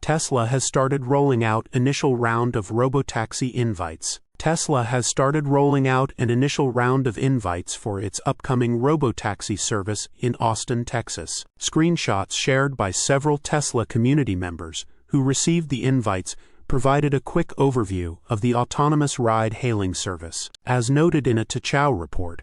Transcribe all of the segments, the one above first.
Tesla has started rolling out initial round of Robotaxi invites. Tesla has started rolling out an initial round of invites for its upcoming Robotaxi service in Austin, Texas. Screenshots shared by several Tesla community members who received the invites provided a quick overview of the autonomous ride-hailing service. As noted in a tsla report,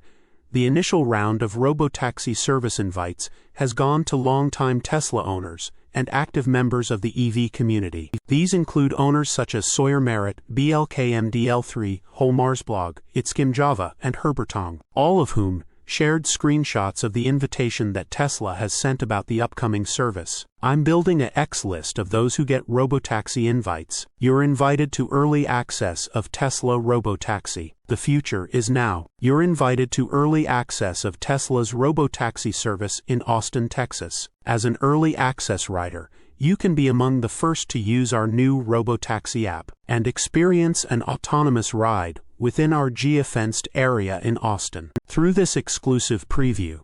the initial round of Robotaxi service invites has gone to longtime Tesla owners and active members of the EV community. These include owners such as Sawyer Merritt, BLKMDL3, Holmarsblog, Itskimjava, and Herbertong, all of whom shared screenshots of the invitation that Tesla has sent about the upcoming service. I'm building a X list of those who get Robotaxi invites. You're invited to early access of Tesla Robotaxi. The future is now. You're invited to early access of Tesla's Robotaxi service in Austin, Texas. As an early access rider, you can be among the first to use our new Robotaxi app and experience an autonomous ride within our geofenced area in Austin. Through this exclusive preview,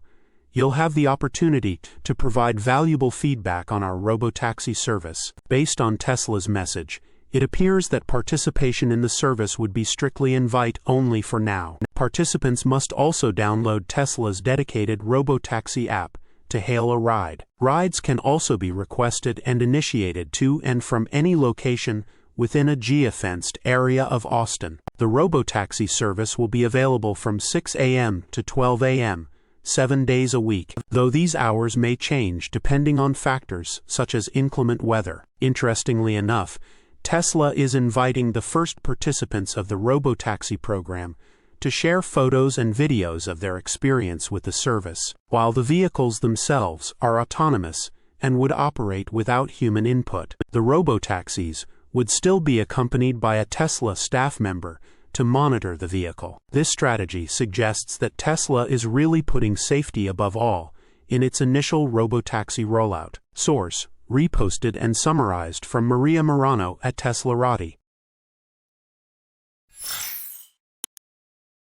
you'll have the opportunity to provide valuable feedback on our Robotaxi service. Based on Tesla's message, it appears that participation in the service would be strictly invite only for now. Participants must also download Tesla's dedicated Robotaxi app to hail a ride. Rides can also be requested and initiated to and from any location within a geofenced area of Austin. The Robotaxi service will be available from 6 a.m. to 12 a.m., 7 days a week, though these hours may change depending on factors such as inclement weather. Interestingly enough, Tesla is inviting the first participants of the Robotaxi program to share photos and videos of their experience with the service. While the vehicles themselves are autonomous and would operate without human input, the Robotaxis would still be accompanied by a Tesla staff member to monitor the vehicle. This strategy suggests that Tesla is really putting safety above all in its initial Robotaxi rollout. Source: reposted and summarized from Maria Merano at teslarati.